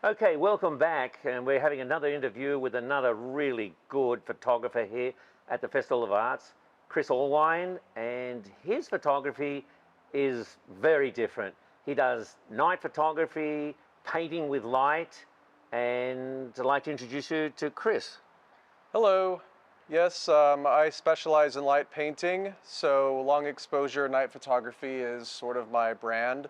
Okay, welcome back, and we're having another interview with another really good photographer here at the Festival of Arts, Chris Allwine, and his photography is very different. He does night photography, painting with light, and I'd like to introduce you to Chris. Hello. Yes, I specialize in light painting, so long exposure night photography is sort of my brand.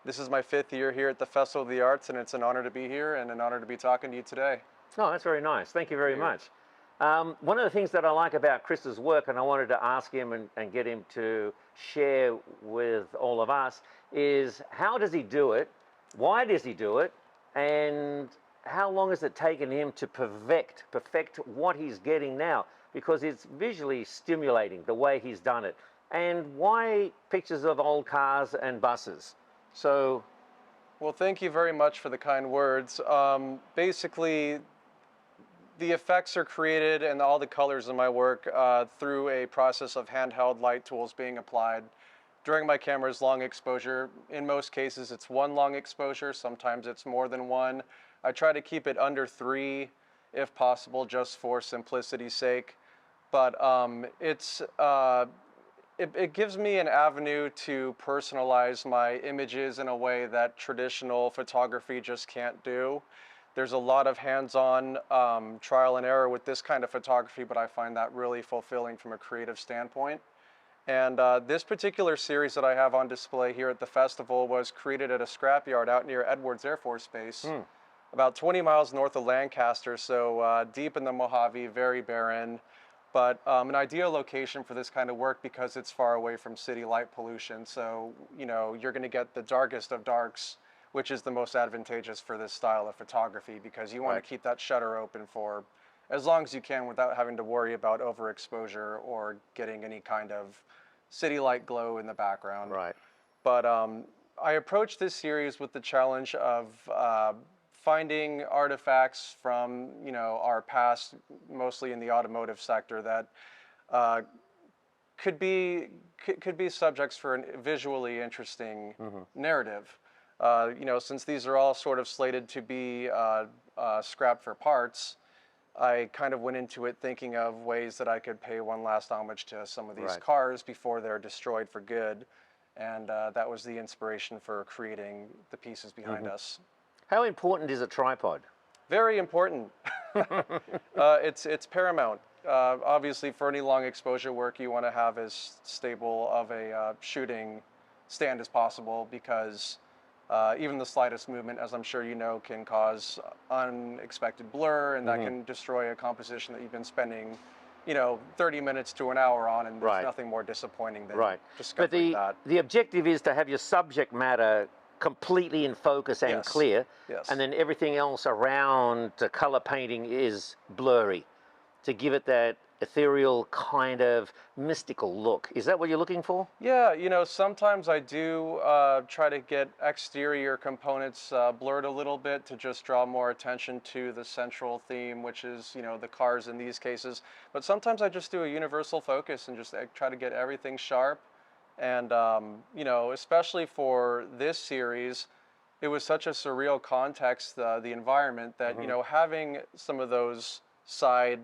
This is my 5th year here at the Festival of the Arts, and it's an honor to be here and an honor to be talking to you today. Oh, that's very nice. Thank you very much. One of the things that I like about Chris's work, and I wanted to ask him and get him to share with all of us, is how does he do it? Why does he do it? And how long has it taken him to perfect what he's getting now? Because it's visually stimulating the way he's done it. And why pictures of old cars and buses? So, well, thank you very much for the kind words. Basically, the effects are created and all the colors in my work through a process of handheld light tools being applied during my camera's long exposure. In most cases, it's one long exposure. Sometimes it's more than one. I try to keep it under 3 if possible, just for simplicity's sake. But it gives me an avenue to personalize my images in a way that traditional photography just can't do. There's a lot of hands-on trial and error with this kind of photography, but I find that really fulfilling from a creative standpoint. And this particular series that I have on display here at the festival was created at a scrapyard out near Edwards Air Force Base, about 20 miles north of Lancaster, so deep in the Mojave, very barren, but an ideal location for this kind of work because it's far away from city light pollution. So, you know, you're going to get the darkest of darks, which is the most advantageous for this style of photography because you want to keep that shutter open for as long as you can without having to worry about overexposure or getting any kind of city light glow in the background. right. But I approached this series with the challenge of finding artifacts from, you know, our past, mostly in the automotive sector, that could be subjects for a visually interesting narrative. You know, since these are all sort of slated to be scrapped for parts, I kind of went into it thinking of ways that I could pay one last homage to some of these cars before they're destroyed for good. And that was the inspiration for creating the pieces behind us. How important is a tripod? Very important. It's paramount. Obviously, for any long exposure work, you want to have as stable of a shooting stand as possible because even the slightest movement, as I'm sure you know, can cause unexpected blur, and that can destroy a composition that you've been spending, you know, 30 minutes to an hour on, and there's nothing more disappointing than discovering that. The objective is to have your subject matter completely in focus and clear, and then everything else around the color painting is blurry, to give it that ethereal kind of mystical look. Is that what you're looking for? Yeah, you know, sometimes I do try to get exterior components blurred a little bit to just draw more attention to the central theme, which is, you know, the cars in these cases. But sometimes I just do a universal focus and just try to get everything sharp. And, you know, especially for this series, it was such a surreal context, the environment, that, you know, having some of those side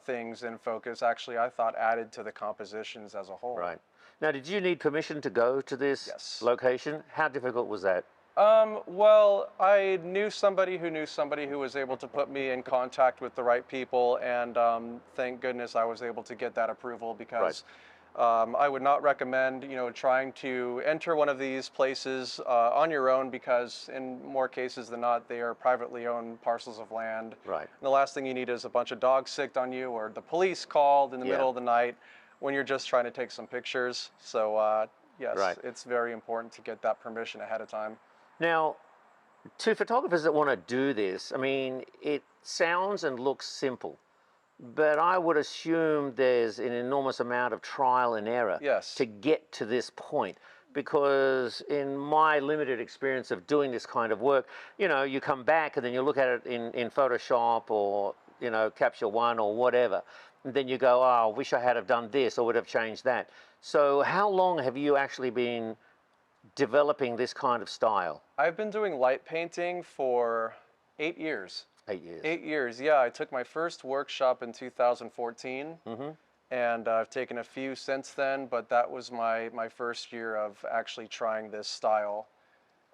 things in focus actually, I thought, added to the compositions as a whole. Right. Now, did you need permission to go to this location? How difficult was that? Well, I knew somebody who was able to put me in contact with the right people, and thank goodness I was able to get that approval because I would not recommend, you know, trying to enter one of these places on your own because in more cases than not, they are privately owned parcels of land. Right. And the last thing you need is a bunch of dogs sicked on you or the police called in the middle of the night when you're just trying to take some pictures. So yes, it's very important to get that permission ahead of time. Now, to photographers that want to do this, I mean, it sounds and looks simple, but I would assume there's an enormous amount of trial and error to get to this point. Because in my limited experience of doing this kind of work, you know, you come back and then you look at it in Photoshop or, you know, Capture One or whatever. And then you go, oh, I wish I had have done this or would have changed that. So how long have you actually been developing this kind of style? I've been doing light painting for 8 years. 8 years. 8 years, yeah. I took my first workshop in 2014, and I've taken a few since then, but that was my first year of actually trying this style.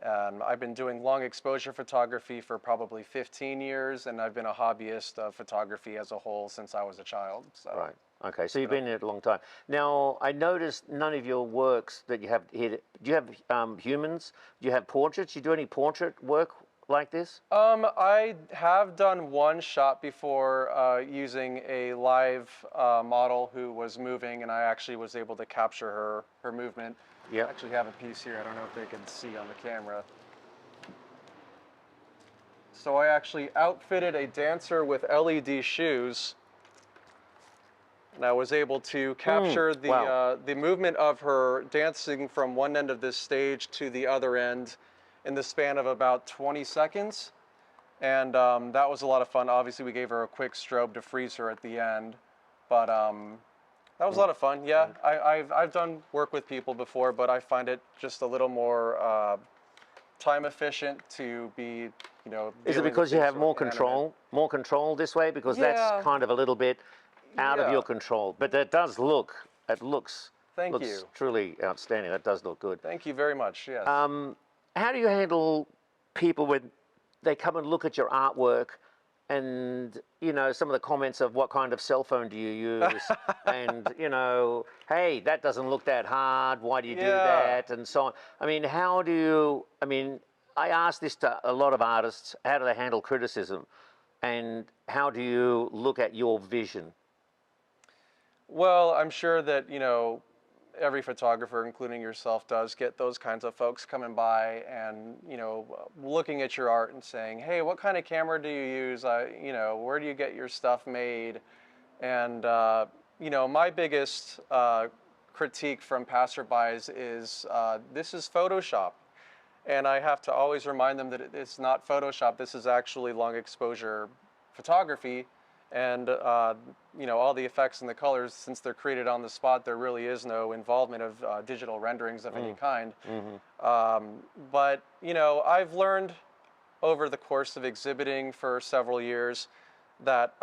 I've been doing long exposure photography for probably 15 years, and I've been a hobbyist of photography as a whole since I was a child. So. Right. Okay, so you've been in it a long time. Now, I noticed none of your works that you have here. Do you have humans? Do you have portraits? Do you do any portrait work like this? I have done one shot before using a live model who was moving, and I actually was able to capture her movement. Yeah. I actually have a piece here. I don't know if they can see on the camera. So I actually outfitted a dancer with LED shoes, and I was able to capture the movement of her dancing from one end of this stage to the other end in the span of about 20 seconds. And that was a lot of fun. Obviously, we gave her a quick strobe to freeze her at the end. But that was a lot of fun. Yeah, I've done work with people before, but I find it just a little more time efficient to be, you know. Is it because you have more control this way? Because that's kind of a little bit out of your control. But it looks Thank you. Truly outstanding. That does look good. Thank you very much. Yes. How do you handle people when they come and look at your artwork and, you know, some of the comments of what kind of cell phone do you use? And, you know, hey, that doesn't look that hard. Why do you do that? And so on. I mean, I ask this to a lot of artists. How do they handle criticism? And how do you look at your vision? Well, I'm sure that, you know, every photographer, including yourself, does get those kinds of folks coming by and, you know, looking at your art and saying, hey, what kind of camera do you use? You know, where do you get your stuff made? And, you know, my biggest critique from passerbys is this is Photoshop. And I have to always remind them that it's not Photoshop. This is actually long exposure photography. And, you know, all the effects and the colors, since they're created on the spot, there really is no involvement of digital renderings of any kind. But, you know, I've learned over the course of exhibiting for several years that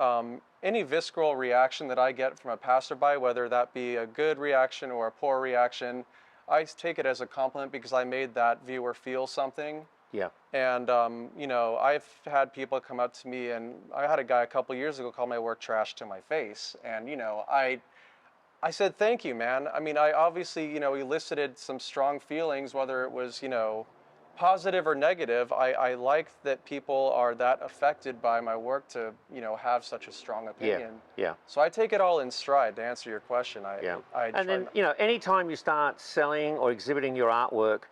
any visceral reaction that I get from a passerby, whether that be a good reaction or a poor reaction, I take it as a compliment because I made that viewer feel something. Yeah. And, you know, I've had people come up to me, and I had a guy a couple years ago call my work trash to my face. And, you know, I said, thank you, man. I mean, I obviously, you know, elicited some strong feelings, whether it was, you know, positive or negative. I like that people are that affected by my work to, you know, have such a strong opinion. Yeah. So I take it all in stride to answer your question. And then, you know, anytime you start selling or exhibiting your artwork,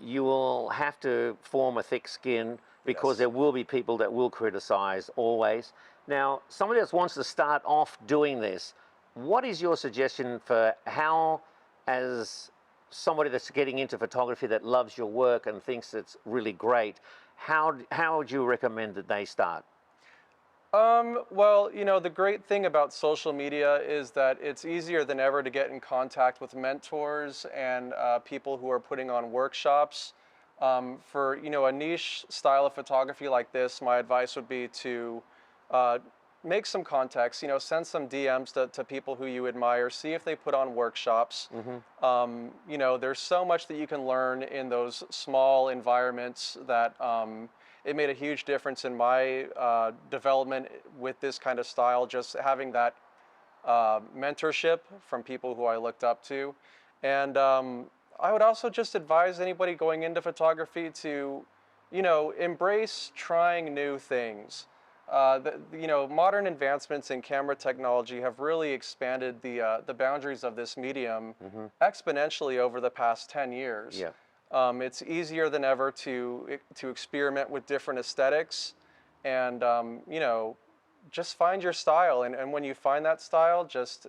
you will have to form a thick skin because there will be people that will criticize always. Now, somebody that wants to start off doing this, what is your suggestion for how, as somebody that's getting into photography that loves your work and thinks it's really great, how would you recommend that they start? Well, you know, the great thing about social media is that it's easier than ever to get in contact with mentors and people who are putting on workshops. For, you know, a niche style of photography like this, my advice would be to make some contacts, you know, send some DMs to people who you admire, see if they put on workshops. You know, there's so much that you can learn in those small environments that it made a huge difference in my development with this kind of style, just having that mentorship from people who I looked up to. And I would also just advise anybody going into photography to, you know, embrace trying new things. You know, modern advancements in camera technology have really expanded the boundaries of this medium exponentially over the past 10 years. Yeah. It's easier than ever to experiment with different aesthetics, and you know, just find your style. And when you find that style, just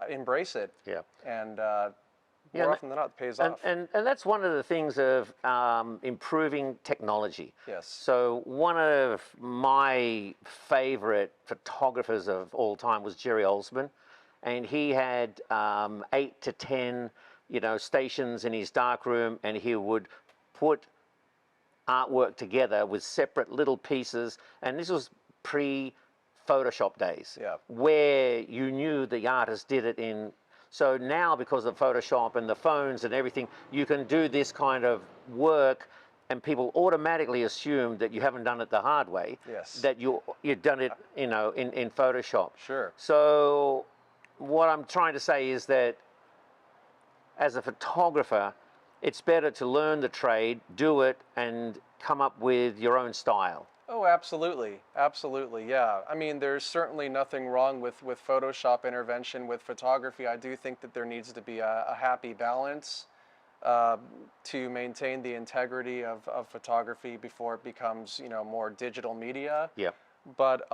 embrace it. Yeah. And more often than not, it pays off. And that's one of the things of improving technology. Yes. So one of my favorite photographers of all time was Jerry Oldsman, and he had 8 to 10 you know, stations in his darkroom, and he would put artwork together with separate little pieces. And this was pre-Photoshop days, Yeah. where you knew the artist did it in. So now, because of Photoshop and the phones and everything, you can do this kind of work, and people automatically assume that you haven't done it the hard way. Yes. That you've done it, you know, in Photoshop. Sure. So what I'm trying to say is that as a photographer, it's better to learn the trade, do it, and come up with your own style. Oh, absolutely. Absolutely, yeah. I mean, there's certainly nothing wrong with Photoshop intervention with photography. I do think that there needs to be a happy balance to maintain the integrity of photography before it becomes, you know, more digital media. Yeah. But,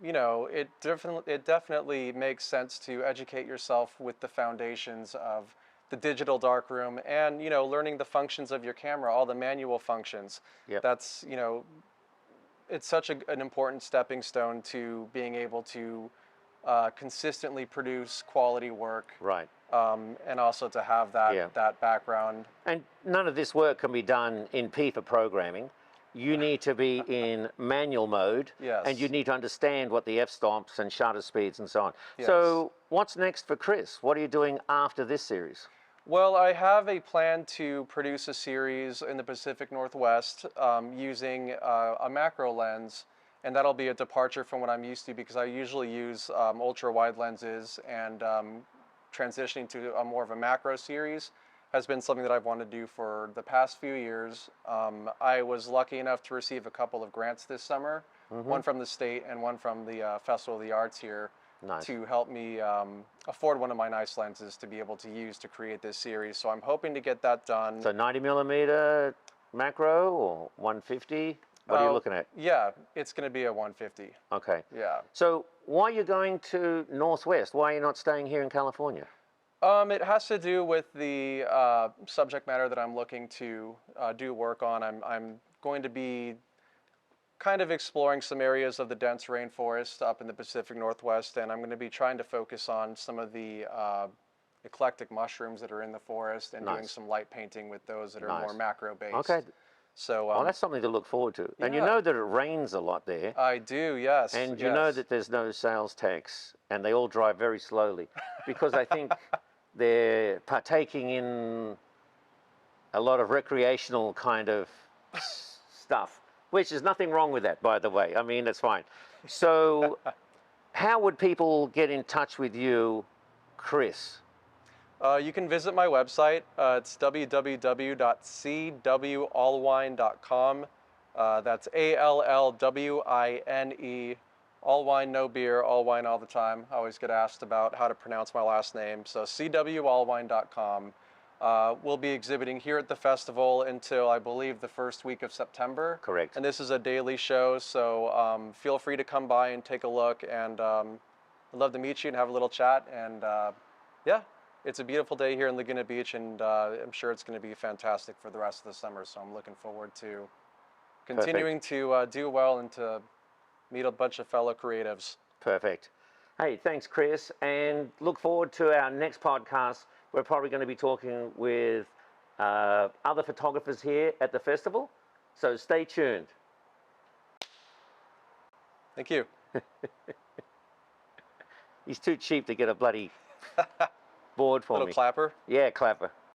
you know, it definitely makes sense to educate yourself with the foundations of the digital darkroom and, you know, learning the functions of your camera, all the manual functions. Yep. That's, you know, it's such an important stepping stone to being able to consistently produce quality work. Right. And also to have that, that background. And none of this work can be done in FIFA programming. You need to be in manual mode, Yes. and you need to understand what the f-stops and shutter speeds and so on. Yes. So what's next for Chris? What are you doing after this series? Well, I have a plan to produce a series in the Pacific Northwest using a macro lens, and that'll be a departure from what I'm used to because I usually use ultra-wide lenses, and transitioning to a more of a macro series has been something that I've wanted to do for the past few years. I was lucky enough to receive a couple of grants this summer, one from the state and one from the Festival of the Arts here. Nice. To help me afford one of my nice lenses to be able to use to create this series. So I'm hoping to get that done. So 90mm macro or 150? What are you looking at? Yeah, it's going to be a 150. Okay. Yeah. So why are you going to Northwest? Why are you not staying here in California? It has to do with the subject matter that I'm looking to do work on. I'm going to be kind of exploring some areas of the dense rainforest up in the Pacific Northwest, and I'm going to be trying to focus on some of the eclectic mushrooms that are in the forest and doing some light painting with those that are more macro-based. Okay. So, well, that's something to look forward to. And you know that it rains a lot there. I do, yes. And you know that there's no sales tax, and they all drive very slowly, because I think they're partaking in a lot of recreational kind of stuff. Which is nothing wrong with that, by the way. I mean, that's fine. So how would people get in touch with you, Chris? You can visit my website. It's www.cwallwine.com. That's ALLWINE. Allwine, no beer, Allwine all the time. I always get asked about how to pronounce my last name. So cwallwine.com. We'll be exhibiting here at the festival until, I believe, the first week of September. Correct. And this is a daily show, so feel free to come by and take a look. And I'd love to meet you and have a little chat. And yeah, it's a beautiful day here in Laguna Beach, and I'm sure it's going to be fantastic for the rest of the summer. So I'm looking forward to continuing to do well and to meet a bunch of fellow creatives. Perfect. Hey, thanks, Chris. And look forward to our next podcast. We're probably going to be talking with other photographers here at the festival. So stay tuned. Thank you. He's too cheap to get a bloody board for me. Little clapper? Yeah, clapper.